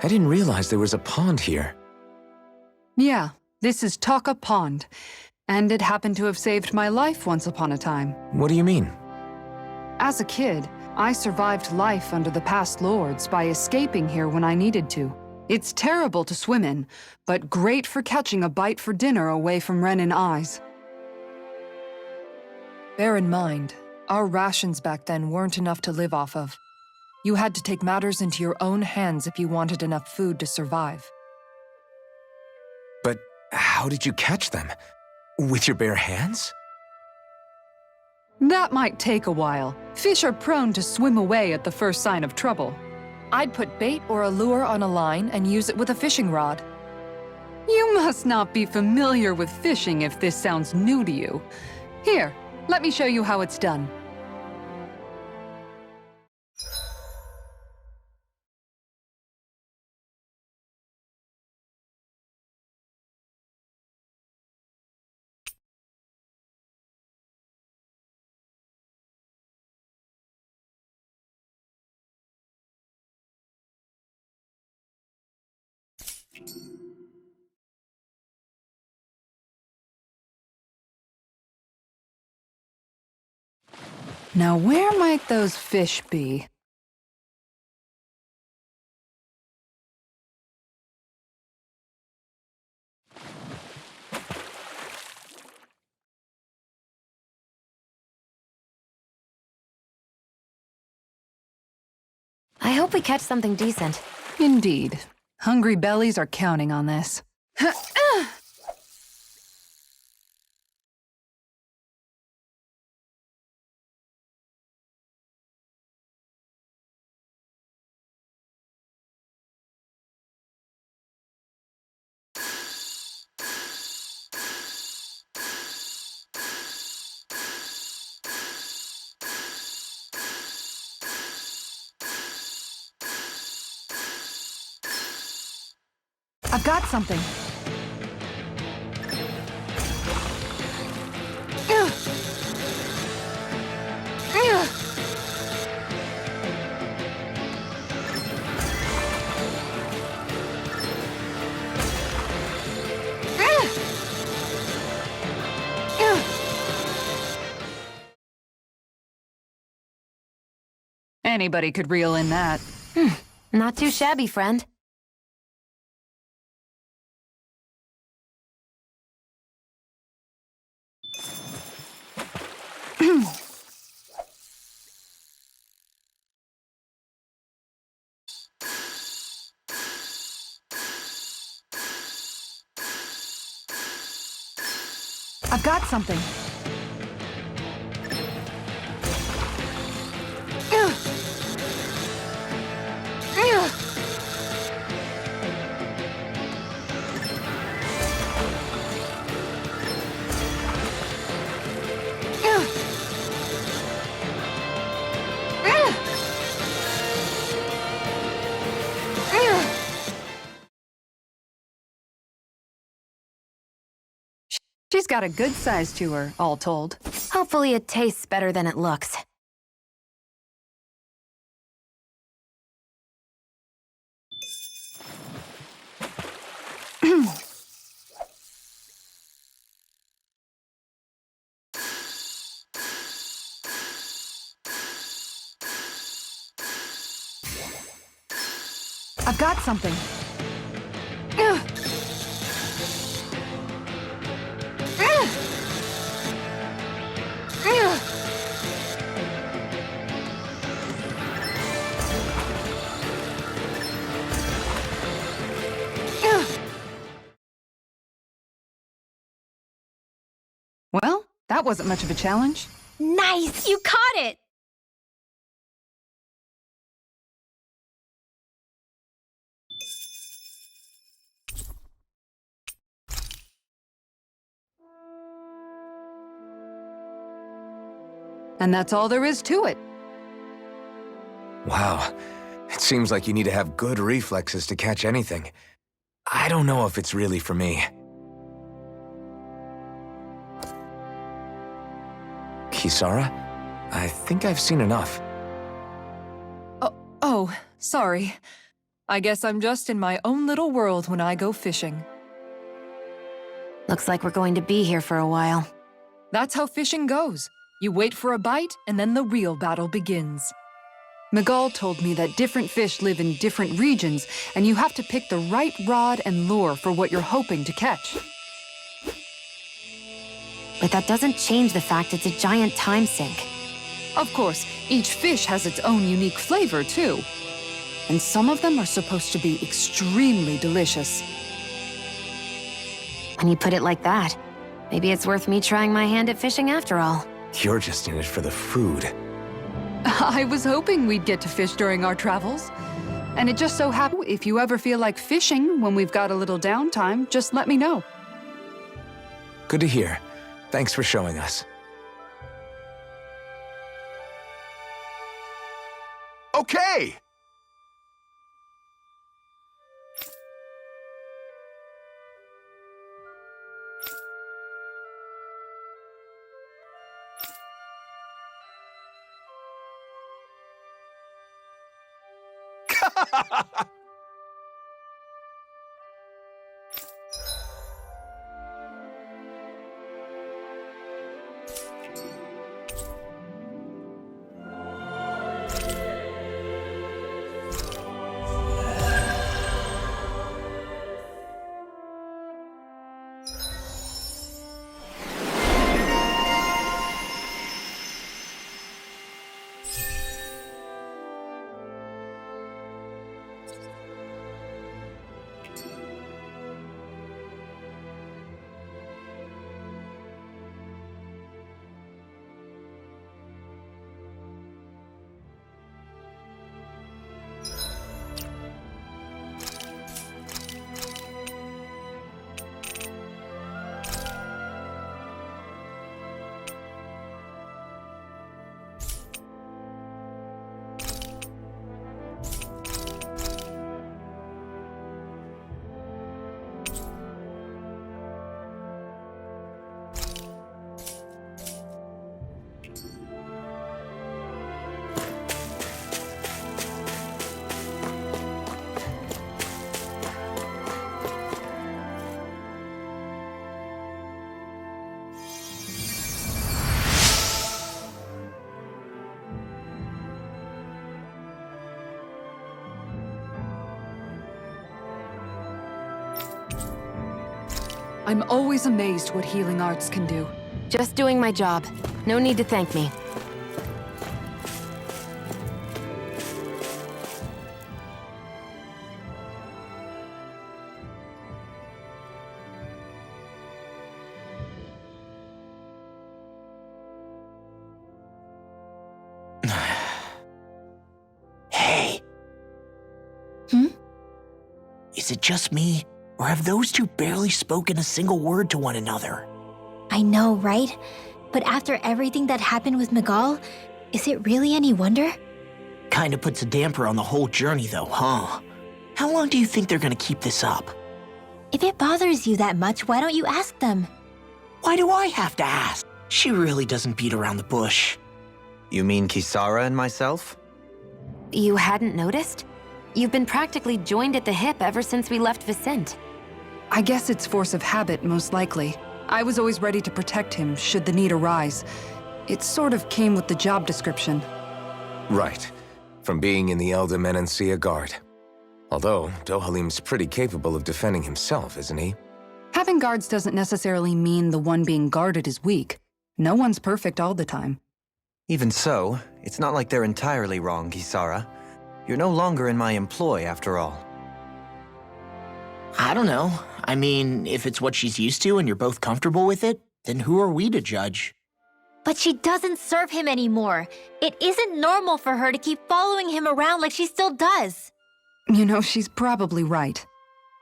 I didn't realize there was a pond here. Yeah, this is Taka Pond, and it happened to have saved my life once upon a time. What do you mean? As a kid, I survived life under the past lords by escaping here when I needed to. It's terrible to swim in, but great for catching a bite for dinner away from Renin eyes. Bear in mind, our rations back then weren't enough to live off of. You had to take matters into your own hands if you wanted enough food to survive. But how did you catch them? With your bare hands? That might take a while. Fish are prone to swim away at the first sign of trouble. I'd put bait or a lure on a line and use it with a fishing rod. You must not be familiar with fishing if this sounds new to you. Here, let me show you how it's done. Now where might those fish be? I hope we catch something decent. Indeed. Hungry bellies are counting on this. I've got something. Anybody could reel in that. Not too shabby, friend. I've got something. She's got a good size to her, all told. Hopefully it tastes better than it looks. I've got something. Well, that wasn't much of a challenge. Nice! You caught it! And that's all there is to it. Wow. It seems like you need to have good reflexes to catch anything. I don't know if it's really for me. Kisara? I think I've seen enough. Oh, sorry. I guess I'm just in my own little world when I go fishing. Looks like we're going to be here for a while. That's how fishing goes. You wait for a bite, and then the real battle begins. Miguel told me that different fish live in different regions, and you have to pick the right rod and lure for what you're hoping to catch. But that doesn't change the fact it's a giant time sink. Of course, each fish has its own unique flavor, too. And some of them are supposed to be extremely delicious. When you put it like that, maybe it's worth me trying my hand at fishing after all. You're just in it for the food. I was hoping we'd get to fish during our travels. And it just so happens, if you ever feel like fishing when we've got a little downtime, just let me know. Good to hear. Thanks for showing us. Okay! I'm always amazed what healing arts can do. Just doing my job. No need to thank me. Hey. Is it just me, or have those two barely spoken a single word to one another? I know, right? But after everything that happened with Miguel, is it really any wonder? Kinda puts a damper on the whole journey though, huh? How long do you think they're gonna keep this up? If it bothers you that much, why don't you ask them? Why do I have to ask? She really doesn't beat around the bush. You mean Kisara and myself? You hadn't noticed? You've been practically joined at the hip ever since we left Vicente. I guess it's force of habit, most likely. I was always ready to protect him, should the need arise. It sort of came with the job description. Right. From being in the Elder Menancia Guard. Although, Dohalim's pretty capable of defending himself, isn't he? Having guards doesn't necessarily mean the one being guarded is weak. No one's perfect all the time. Even so, it's not like they're entirely wrong, Kisara. You're no longer in my employ, after all. I don't know. I mean, if it's what she's used to and you're both comfortable with it, then who are we to judge? But she doesn't serve him anymore. It isn't normal for her to keep following him around like she still does. You know, she's probably right.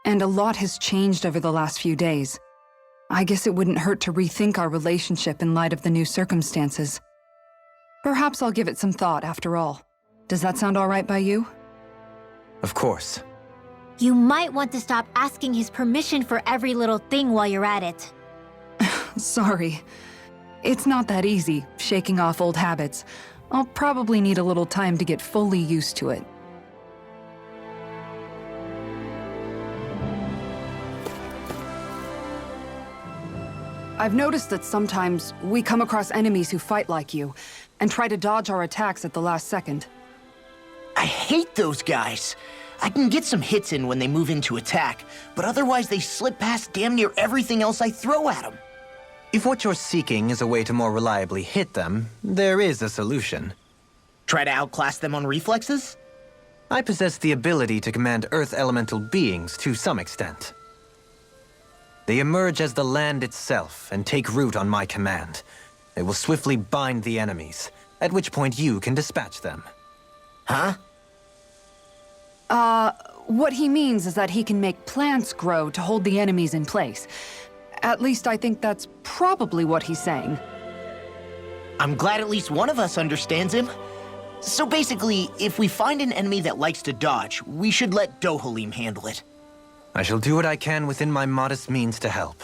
And a lot has changed over the last few days. I guess it wouldn't hurt to rethink our relationship in light of the new circumstances. Perhaps I'll give it some thought after all. Does that sound all right by you? Of course. You might want to stop asking his permission for every little thing while you're at it. Sorry. It's not that easy, shaking off old habits. I'll probably need a little time to get fully used to it. I've noticed that sometimes we come across enemies who fight like you, and try to dodge our attacks at the last second. I hate those guys. I can get some hits in when they move into attack, but otherwise they slip past damn near everything else I throw at them. If what you're seeking is a way to more reliably hit them, there is a solution. Try to outclass them on reflexes? I possess the ability to command Earth elemental beings to some extent. They emerge as the land itself and take root on my command. They will swiftly bind the enemies, at which point you can dispatch them. Huh? What he means is that he can make plants grow to hold the enemies in place. At least I think that's probably what he's saying. I'm glad at least one of us understands him. So basically, if we find an enemy that likes to dodge, we should let Dohalim handle it. I shall do what I can within my modest means to help.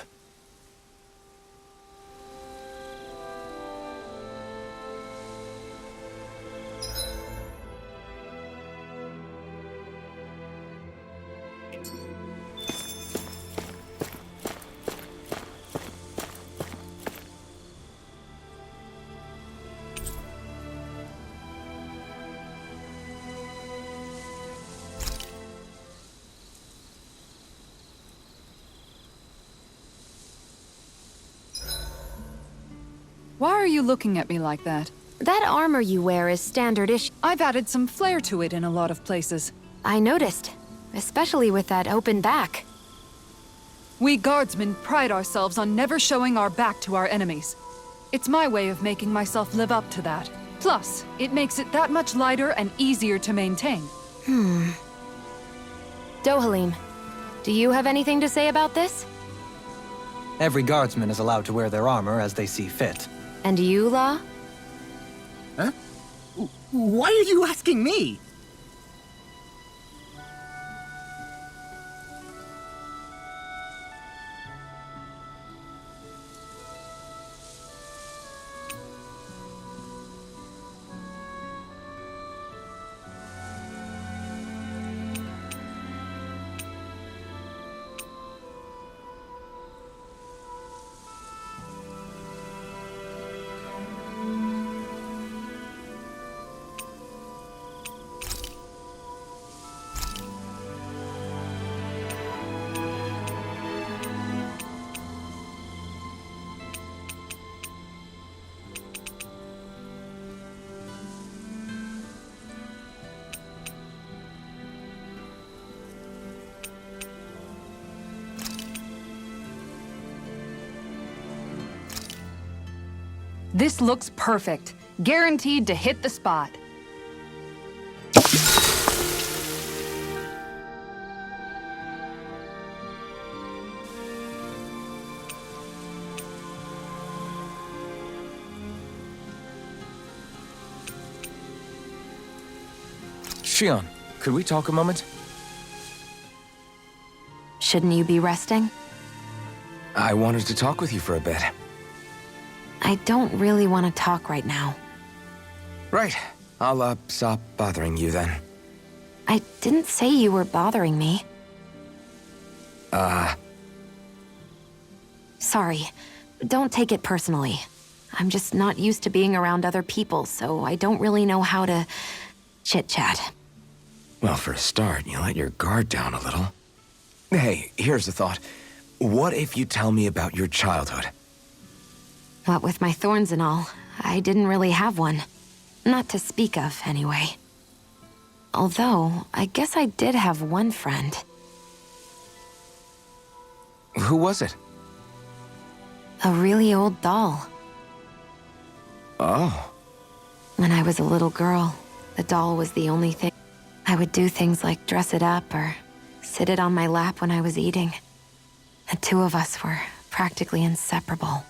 Why are you looking at me like that? That armor you wear is standard issue. I've added some flair to it in a lot of places. I noticed, especially with that open back. We guardsmen pride ourselves on never showing our back to our enemies. It's my way of making myself live up to that. Plus, it makes it that much lighter and easier to maintain. Dohalim, do you have anything to say about this? Every guardsman is allowed to wear their armor as they see fit. And you, La? Huh? Why are you asking me? This looks perfect. Guaranteed to hit the spot. Shion, could we talk a moment? Shouldn't you be resting? I wanted to talk with you for a bit. I don't really want to talk right now. Right. I'll, stop bothering you then. I didn't say you were bothering me. Sorry. Don't take it personally. I'm just not used to being around other people, so I don't really know how to chit-chat. Well, for a start, you let your guard down a little. Hey, here's a thought. What if you tell me about your childhood? What with my thorns and all, I didn't really have one. Not to speak of, anyway. Although, I guess I did have one friend. Who was it? A really old doll. Oh. When I was a little girl, the doll was the only thing. I would do things like dress it up or sit it on my lap when I was eating. The two of us were practically inseparable.